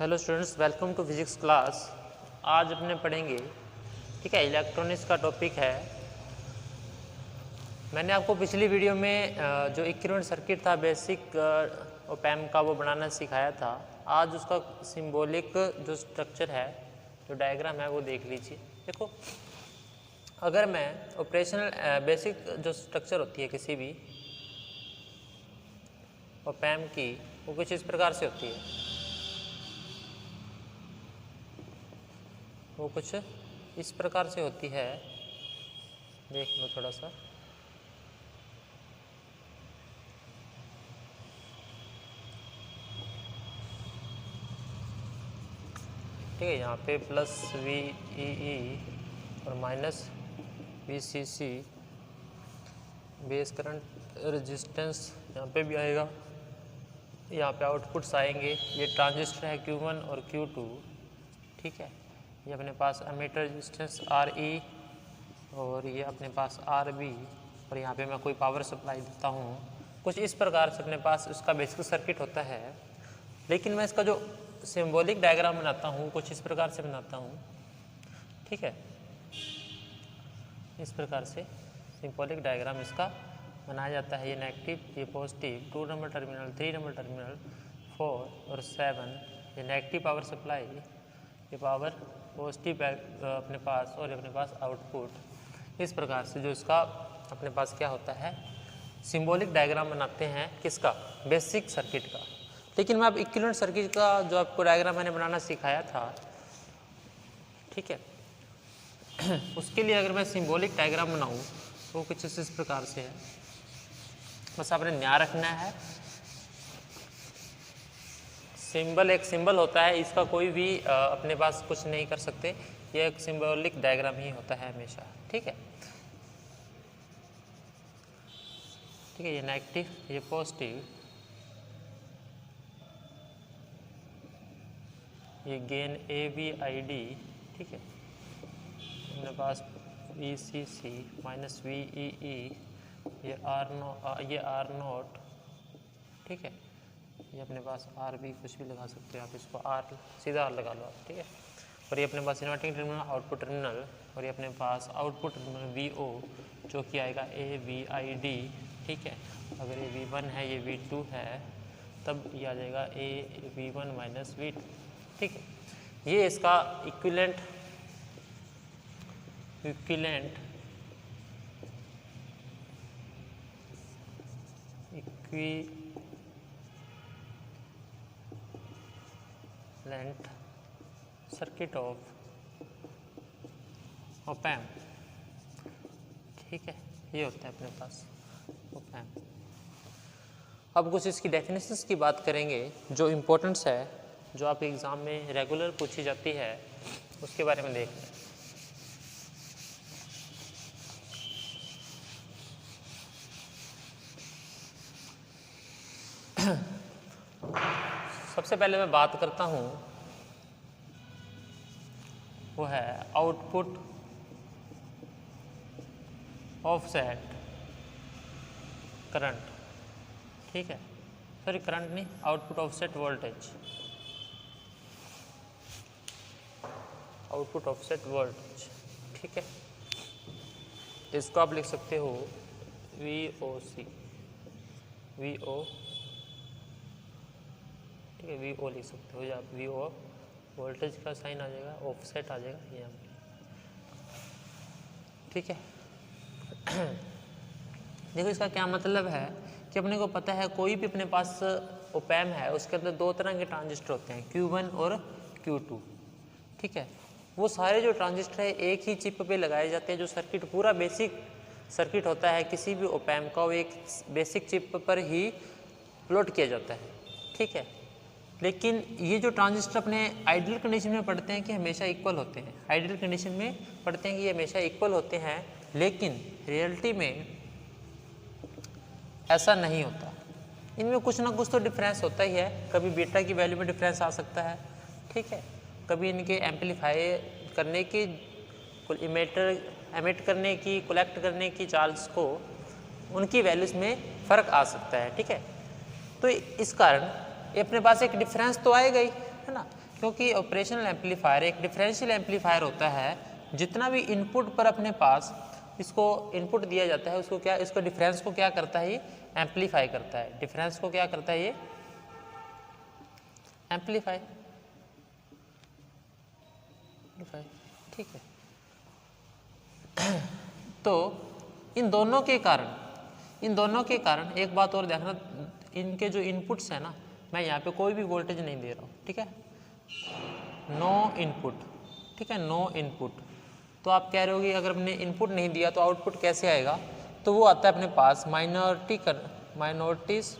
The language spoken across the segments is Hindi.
Hello students, welcome to physics class. आज अपने पढ़ेंगे, ठीक है, इलेक्ट्रॉनिक्स का टॉपिक है। मैंने आपको पिछली वीडियो में जो इक्विवेलेंट सर्किट था बेसिक ऑप एम्प का वो बनाना सिखाया था। आज उसका सिंबॉलिक जो स्ट्रक्चर है, जो डायग्राम है वो देख लीजिए। देखो, अगर मैं ऑपरेशनल बेसिक जो स्ट्रक्चर होती है किसी भी ऑप एम्प की, वो कुछ इस प्रकार से होती है। वो कुछ इस प्रकार से होती है, देख लो थोड़ा सा। ठीक है, यहाँ पे प्लस VEE और minus VCC base current resistance यहाँ पे भी आएगा। यहाँ पे आउटपुट्स आएंगे। ये ट्रांजिस्टर है Q1 और Q2, ठीक है। ये अपने पास एमीटर रेजिस्टेंस RE और ये अपने पास RB, और यहाँ पे मैं कोई पावर सप्लाई देता हूँ। कुछ इस प्रकार से अपने पास उसका बेसिक सर्किट होता है। लेकिन मैं इसका जो सिंबॉलिक डायग्राम बनाता हूँ कुछ इस प्रकार से बनाता हूँ, ठीक है। इस प्रकार से सिंबॉलिक डायग्राम इसका बनाया जाता है। ये नेगेटिव, ये positive, 2 number terminal, 3 number terminal, 4 और 7। ये नेगेटिव पावर सप्लाई, ये पावर पॉजिटिव अपने पास, और अपने पास आउटपुट। इस प्रकार से जो इसका अपने पास क्या होता है, सिंबॉलिक डायग्राम बनाते हैं किसका, बेसिक सर्किट का। लेकिन मैं अब इक्विवेलेंट सर्किट का जो आपको डायग्राम मैंने बनाना सिखाया था, ठीक है, उसके लिए अगर मैं सिंबॉलिक डायग्राम बनाऊं तो कुछ इस प्रकार से है। बस आपने ध्यान रखना है, सिंबल एक सिंबल होता है, इसका कोई भी अपने पास कुछ नहीं कर सकते। ये एक सिंबॉलिक डायग्राम ही होता है हमेशा, ठीक है। ठीक है, ये नेगेटिव, ये पॉजिटिव, ये गेन AVID, ठीक है। अपने पास VCC माइनस VEE, ये R0, ठीक है। ये अपने पास RB, कुछ भी लगा सकते हो आप, इसको R सीधा R लगा लो आप, ठीक है। और ये अपने पास इन्वर्टिंग टर्मिनल, आउटपुट टर्मिनल, और ये अपने पास आउटपुट टर्मिनल VO जो कि आएगा AVID, ठीक है। अगर ये V1 है, ये V2 है, तब ये आ जाएगा V1 माइनस V2, ठीक है। ये इसका equivalent circuit of op amp, ठीक है। ये होता है अपने पास ऑप एम्प। अब कुछ इसकी डेफिनेशंस की बात करेंगे जो इम्पोर्टेंस है, जो आपके एग्ज़ाम में रेगुलर पूछी जाती है, उसके बारे में देख लें। सबसे पहले मैं बात करता हूँ, वो है आउटपुट ऑफसेट करंट, ठीक है। सॉरी, करंट नहीं, output offset voltage, output offset voltage, ठीक है। इसको आप लिख सकते हो VOC, VO, ठीक है, VO लिख सकते हो, या आप VO वोल्टेज का साइन आ जाएगा, ऑफसेट आ जाएगा यहाँ पे, ठीक है। देखो, इसका क्या मतलब है कि अपने को पता है कोई भी अपने पास ऑप एम्प है, उसके अंदर दो तरह के ट्रांजिस्टर होते हैं, Q1 और Q2, ठीक है। वो सारे जो ट्रांजिस्टर है एक ही चिप पे लगाए जाते हैं। जो सर्किट पूरा बेसिक सर्किट होता है किसी भी ऑप एम्प का, वो एक बेसिक चिप पर ही प्लॉट किया जाता है, ठीक है। लेकिन ये जो ट्रांजिस्टर अपने आइडियल कंडीशन में पढ़ते हैं कि हमेशा इक्वल होते हैं, आइडियल कंडीशन में पढ़ते हैं कि ये हमेशा इक्वल होते हैं, लेकिन रियलिटी में ऐसा नहीं होता। इनमें कुछ ना कुछ तो डिफरेंस होता ही है। कभी बीटा की वैल्यू में डिफरेंस आ सकता है, ठीक है। कभी इनके एम्पलीफाई करने की, एमिट करने की, कलेक्ट करने की चार्ज को, उनकी वैल्यूज़ में फ़र्क आ सकता है, ठीक है। तो इस कारण ये अपने पास एक डिफरेंस तो आएगा ही, है ना। क्योंकि ऑपरेशनल एम्पलीफायर एक डिफरेंशियल एम्पलीफायर होता है, जितना भी इनपुट पर अपने पास इसको इनपुट दिया जाता है उसको क्या, इसको डिफरेंस को क्या करता है, ये एम्पलीफाई करता है। डिफरेंस को क्या करता है, ये एम्पलीफाई। ठीक है। तो इन दोनों के कारण एक बात और देखना, इनके जो इनपुट्स है ना, मैं यहाँ पे कोई भी वोल्टेज नहीं दे रहा हूँ, ठीक है, नो इनपुट, ठीक है, नो इनपुट। तो आप कह रहे हो कि अगर हमने इनपुट नहीं दिया तो आउटपुट कैसे आएगा, तो वो आता है अपने पास माइनॉरिटीज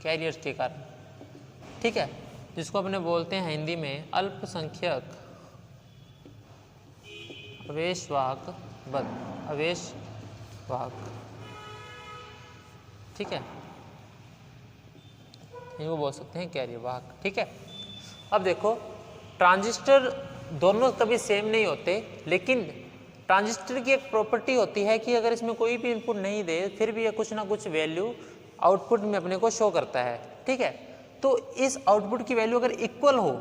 कैरियर्स के कारण, ठीक है, जिसको अपने बोलते हैं हिंदी में अल्पसंख्यक अवेशवाहक, ठीक है, इनको बोल सकते हैं कैरियर वाहक, ठीक है। अब देखो, ट्रांजिस्टर दोनों कभी सेम नहीं होते, लेकिन ट्रांजिस्टर की एक प्रॉपर्टी होती है कि अगर इसमें कोई भी इनपुट नहीं दे फिर भी ये कुछ ना कुछ वैल्यू आउटपुट में अपने को शो करता है, ठीक है। तो इस आउटपुट की वैल्यू अगर इक्वल हो,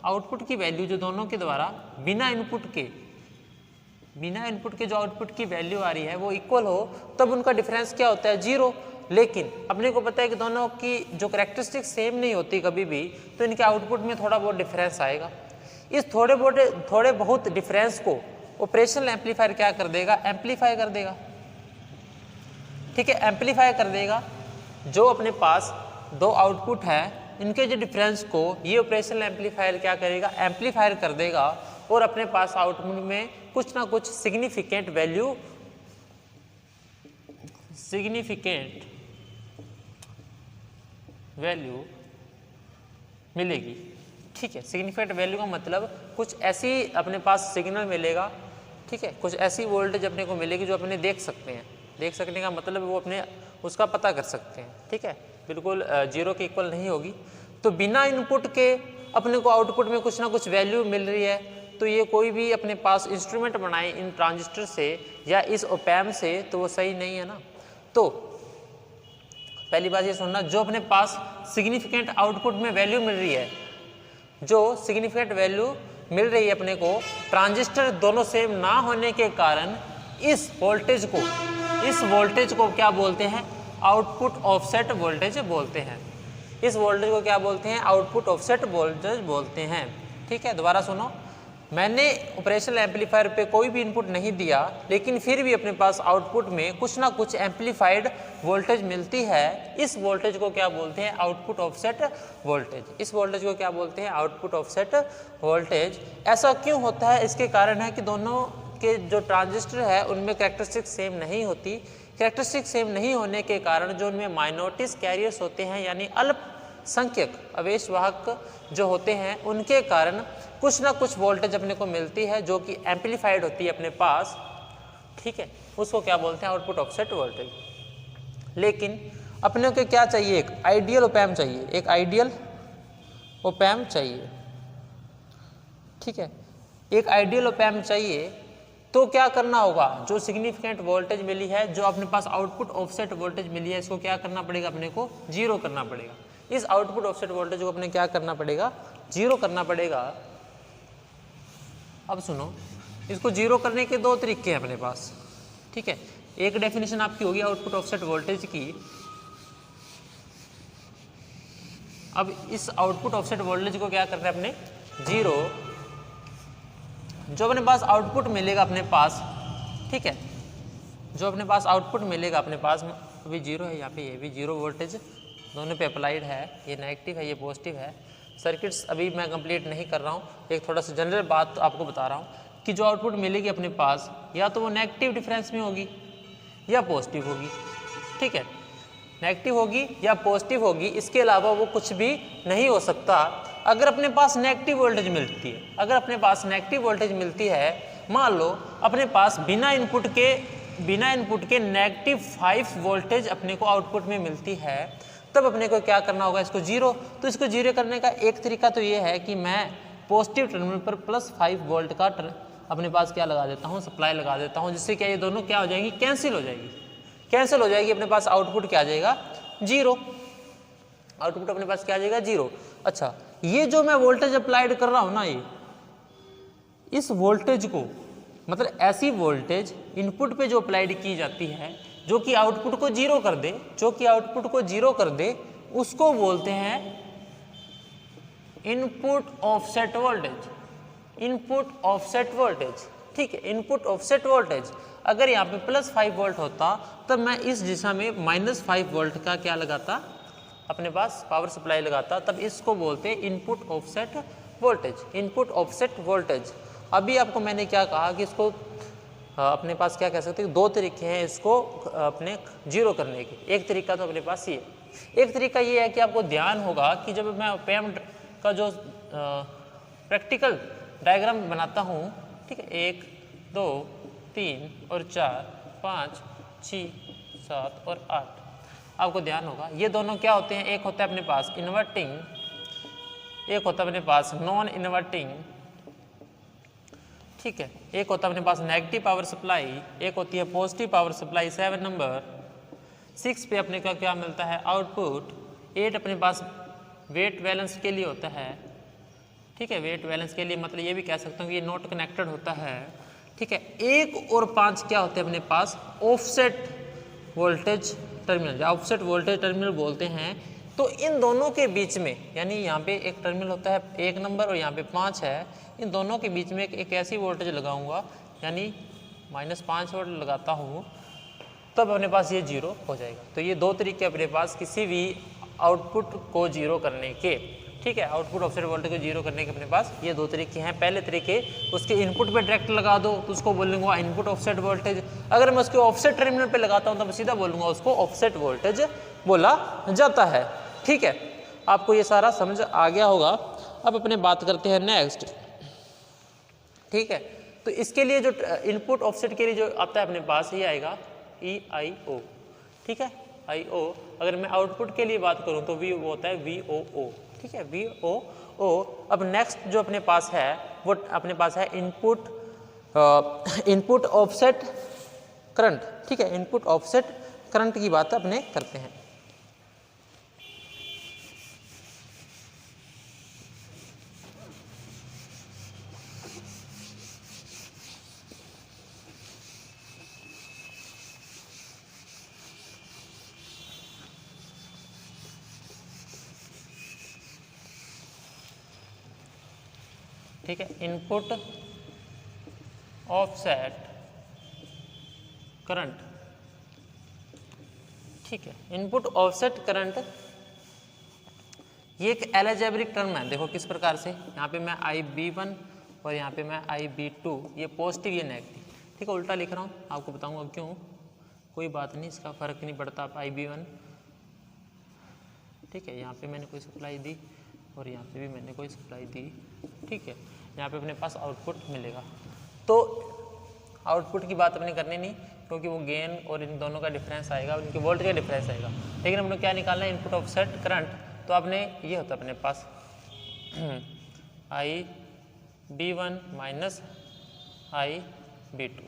आउटपुट की वैल्यू जो दोनों के द्वारा बिना इनपुट के जो आउटपुट की वैल्यू आ रही है वो इक्वल हो, तब उनका डिफरेंस क्या होता है, 0। लेकिन अपने को पता है कि दोनों की जो कैरेक्टरिस्टिक सेम नहीं होती कभी भी, तो इनके आउटपुट में थोड़ा बहुत डिफरेंस आएगा। इस थोड़े बहुत डिफरेंस को ऑपरेशनल एम्पलीफायर क्या कर देगा, एम्पलीफाई कर देगा, ठीक है, एम्पलीफाई कर देगा। जो अपने पास दो आउटपुट है, इनके जो डिफरेंस को ये ऑपरेशनल एम्पलीफायर क्या करेगा, एम्पलीफायर कर देगा, और अपने पास आउटपुट में कुछ ना कुछ सिग्निफिकेंट वैल्यू मिलेगी, ठीक है। सिग्निफिकेंट वैल्यू का मतलब कुछ ऐसी अपने पास सिग्नल मिलेगा, ठीक है, कुछ ऐसी वोल्टेज अपने को मिलेगी जो अपने देख सकते हैं। देख सकने का मतलब वो अपने उसका पता कर सकते हैं, ठीक है, बिल्कुल 0 के इक्वल नहीं होगी। तो बिना इनपुट के अपने को आउटपुट में कुछ ना कुछ वैल्यू मिल रही है, तो ये कोई भी अपने पास इंस्ट्रूमेंट बनाए इन ट्रांजिस्टर से या इस ओपैम्प से, तो वो सही नहीं है ना। तो पहली बात ये सुनना, जो अपने पास सिग्निफिकेंट आउटपुट में वैल्यू मिल रही है, जो सिग्निफिकेंट वैल्यू मिल रही है अपने को, ट्रांजिस्टर दोनों सेम ना होने के कारण इस वोल्टेज को क्या बोलते हैं, आउटपुट ऑफसेट वोल्टेज बोलते हैं। इस वोल्टेज को क्या बोलते हैं, आउटपुट ऑफसेट वोल्टेज बोलते हैं, ठीक है। दोबारा सुनो, मैंने ऑपरेशनल एम्पलीफायर पे कोई भी इनपुट नहीं दिया, लेकिन फिर भी अपने पास आउटपुट में कुछ ना कुछ एम्पलीफाइड वोल्टेज मिलती है। इस वोल्टेज को क्या बोलते हैं, आउटपुट ऑफसेट वोल्टेज। इस वोल्टेज को क्या बोलते हैं, आउटपुट ऑफसेट वोल्टेज। ऐसा क्यों होता है, इसके कारण है कि दोनों के जो ट्रांजिस्टर है उनमें कैरेक्टरिस्टिक सेम नहीं होती। कैरेक्टरिस्टिक सेम नहीं होने के कारण जो उनमें माइनॉरिटीज कैरियर्स होते हैं, यानी अल्पसंख्यक आवेशवाहक जो होते हैं, उनके कारण कुछ ना कुछ वोल्टेज अपने को मिलती है जो कि एम्पलीफाइड होती है अपने पास, ठीक है। उसको क्या बोलते हैं, आउटपुट ऑफसेट वोल्टेज। लेकिन अपने को क्या चाहिए, एक आइडियल ओपैम्प चाहिए, एक आइडियल ओपैम्प चाहिए, ठीक है। एक आइडियल ओपैम्प चाहिए तो क्या करना होगा, जो सिग्निफिकेंट वोल्टेज मिली है, जो अपने पास आउटपुट ऑफसेट वोल्टेज मिली है, इसको क्या करना पड़ेगा, अपने को 0 करना पड़ेगा। इस आउटपुट ऑफसेट वोल्टेज को अपने क्या करना पड़ेगा, 0 करना पड़ेगा। अब सुनो, इसको 0 करने के दो तरीके हैं अपने पास, ठीक है। एक डेफिनेशन आपकी होगी आउटपुट ऑफसेट वोल्टेज की। अब इस आउटपुट ऑफसेट वोल्टेज को क्या करना है अपने, 0, जो अपने पास आउटपुट मिलेगा अपने पास, ठीक है, जो अपने पास आउटपुट मिलेगा अपने पास, अभी 0 है यहाँ पे, ये भी 0 वोल्टेज दोनों पे अप्लाइड है, ये नेगेटिव है, ये पॉजिटिव है। सर्किट्स अभी मैं कंप्लीट नहीं कर रहा हूँ, एक थोड़ा सा जनरल बात आपको बता रहा हूँ कि जो आउटपुट मिलेगी अपने पास, या तो वो नेगेटिव डिफरेंस में होगी या पॉजिटिव होगी, ठीक है, नेगेटिव होगी या पॉजिटिव होगी, इसके अलावा वो कुछ भी नहीं हो सकता। अगर अपने पास नेगेटिव वोल्टेज मिलती है, अगर अपने पास नेगेटिव वोल्टेज मिलती है, मान लो अपने पास बिना इनपुट के नेगेटिव 5 वोल्टेज अपने को आउटपुट में मिलती है, तब अपने को क्या करना होगा, इसको 0। तो इसको 0 करने का एक तरीका तो ये है कि मैं पॉजिटिव टर्मिनल पर +5 वोल्ट का अपने पास क्या लगा देता हूँ, सप्लाई लगा देता हूँ, जिससे क्या ये दोनों क्या हो जाएंगी, कैंसिल हो जाएगी, अपने पास आउटपुट क्या आ जाएगा, 0। आउटपुट अपने पास क्या आ जाएगा, 0। अच्छा, ये जो मैं वोल्टेज अप्लाइड कर रहा हूं ना, ये इस वोल्टेज को, मतलब ऐसी वोल्टेज इनपुट पे जो अप्लाइड की जाती है जो कि आउटपुट को जीरो कर दे, जो कि आउटपुट को जीरो कर दे, उसको बोलते हैं input offset voltage. Input offset voltage, ठीक है, इनपुट ऑफसेट वोल्टेज। अगर यहाँ पे +5 वोल्ट होता तब मैं इस दिशा में -5 वोल्ट का क्या लगाता, अपने पास पावर सप्लाई लगाता, तब इसको बोलते हैं input offset voltage. Input offset voltage. अभी आपको मैंने क्या कहा कि इसको अपने पास क्या कह सकते हैं, दो तरीके हैं इसको अपने जीरो करने के। एक तरीका तो अपने पास ये, एक तरीका ये है कि आपको ध्यान होगा कि जब मैं ऑप-एम्प का जो प्रैक्टिकल डायग्राम बनाता हूँ, ठीक है, 1 2 3 और 4 5 6 7 और 8, आपको ध्यान होगा ये दोनों क्या होते हैं, एक होता है अपने पास इन्वर्टिंग, एक होता है अपने पास नॉन इन्वर्टिंग, ठीक है, एक होता है अपने पास नेगेटिव पावर सप्लाई, एक होती है पॉजिटिव पावर सप्लाई। 7 नंबर 6 पे अपने का क्या मिलता है, आउटपुट। 8 अपने पास वेट बैलेंस के लिए होता है, ठीक है, वेट बैलेंस के लिए, मतलब ये भी कह सकता हूँ कि ये नॉट कनेक्टेड होता है, ठीक है। 1 और 5 क्या होते हैं अपने पास, offset voltage terminal, offset voltage terminal बोलते हैं। तो इन दोनों के बीच में, यानी यहाँ पे एक टर्मिनल होता है 1 नंबर और यहाँ पे 5 है, इन दोनों के बीच में एक ऐसी वोल्टेज लगाऊंगा, यानी -5 वोल्ट लगाता हूँ, तब अपने पास ये जीरो हो जाएगा। तो ये दो तरीके अपने पास किसी भी आउटपुट को जीरो करने के, ठीक है, आउटपुट ऑफसेट वोल्टेज को जीरो करने के अपने पास ये दो तरीके हैं। पहले तरीके, उसके इनपुट पे डायरेक्ट लगा दो तो उसको बोलूँगा इनपुट ऑफसेट वोल्टेज। अगर मैं उसके ऑफसेट टर्मिनल पे लगाता हूँ तो मैं सीधा बोलूँगा उसको ऑफसेट वोल्टेज बोला जाता है, ठीक है। आपको ये सारा समझ आ गया होगा। अब अपने बात करते हैं नेक्स्ट, ठीक है। तो इसके लिए जो इनपुट ऑफसेट के लिए जो आता है अपने पास, ये आएगा EIO, ठीक है, IO। अगर मैं आउटपुट के लिए बात करूं तो वो होता है VOO, ठीक है, VOO। अब नेक्स्ट जो अपने पास है वो अपने पास है इनपुट ऑफसेट करंट, ठीक है, इनपुट ऑफसेट करंट की बात अपने करते हैं। ठीक है, इनपुट ऑफसेट करंट, ठीक है, इनपुट ऑफसेट करंट ये एक अलजेब्रिक टर्म है। देखो किस प्रकार से, यहाँ पे मैं IB1 और यहाँ पे मैं IB2, ये पॉजिटिव ये नेगेटिव, ठीक है, उल्टा लिख रहा हूँ, आपको बताऊँगा क्यों, कोई बात नहीं, इसका फर्क नहीं पड़ता। आप IB1, ठीक है, यहाँ पे मैंने कोई सप्लाई दी और यहाँ पे भी मैंने कोई सप्लाई दी, ठीक है, यहाँ पे अपने पास आउटपुट मिलेगा। तो आउटपुट की बात अपने करनी नहीं, क्योंकि वो गेन और इन दोनों का डिफरेंस आएगा, उनके वोल्टेज का डिफरेंस आएगा। लेकिन हमने क्या निकालना है, इनपुट ऑफसेट करंट। तो आपने ये होता है अपने पास IB1 माइनस IB2,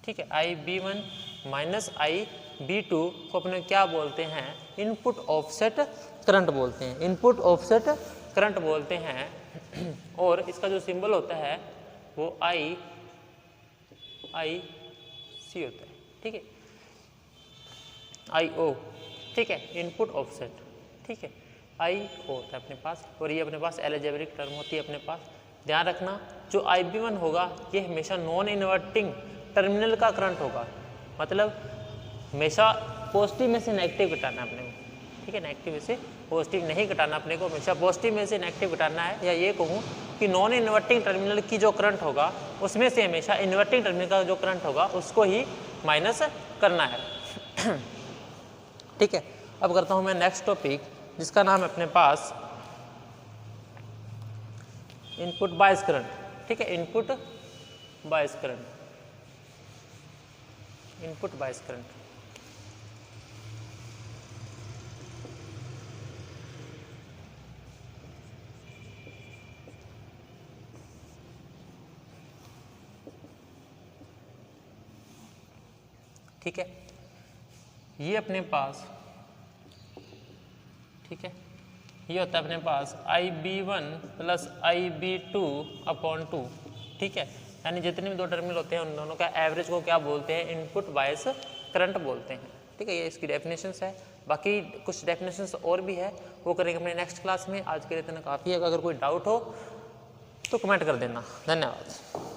ठीक है, IB1 माइनस IB2 को अपने क्या बोलते हैं, इनपुट ऑफसेट करंट बोलते हैं, इनपुट ऑफसेट करंट बोलते हैं। और इसका जो सिंबल होता है वो IC होता है, ठीक है, IO, ठीक है, इनपुट ऑफसेट, ठीक है, IO होता है अपने पास। और ये अपने पास अलजेब्रिक टर्म होती है अपने पास। ध्यान रखना, जो IB1 होगा ये हमेशा नॉन इन्वर्टिंग टर्मिनल का करंट होगा, मतलब हमेशा पॉजिटिव में से नेगेटिव घटाना अपने को, ठीक है, नेगेटिव में से पॉजिटिव नहीं घटाना अपने को, हमेशा पॉजिटिव में से नेगेटिव घटाना है। या ये कहूँ कि नॉन इन्वर्टिंग टर्मिनल की जो करंट होगा उसमें से हमेशा इन्वर्टिंग टर्मिनल का जो करंट होगा उसको ही माइनस करना है, ठीक है। अब करता हूँ मैं नेक्स्ट टॉपिक, जिसका नाम है अपने पास इनपुट बायस करंट, ठीक है, input bias current, input bias current. ठीक है, ये अपने पास, ठीक है, ये होता है अपने पास IB1 प्लस IB2/2, ठीक है। यानी जितने भी दो टर्मिनल होते हैं उन दोनों का एवरेज को क्या बोलते हैं, इनपुट बायस करंट बोलते हैं, ठीक है। ये इसकी डेफिनेशंस है, बाकी कुछ डेफिनेशंस और भी है, वो करेंगे अपने नेक्स्ट क्लास में। आज के लिए इतना काफ़ी है, अगर कोई डाउट हो तो कमेंट कर देना। धन्यवाद।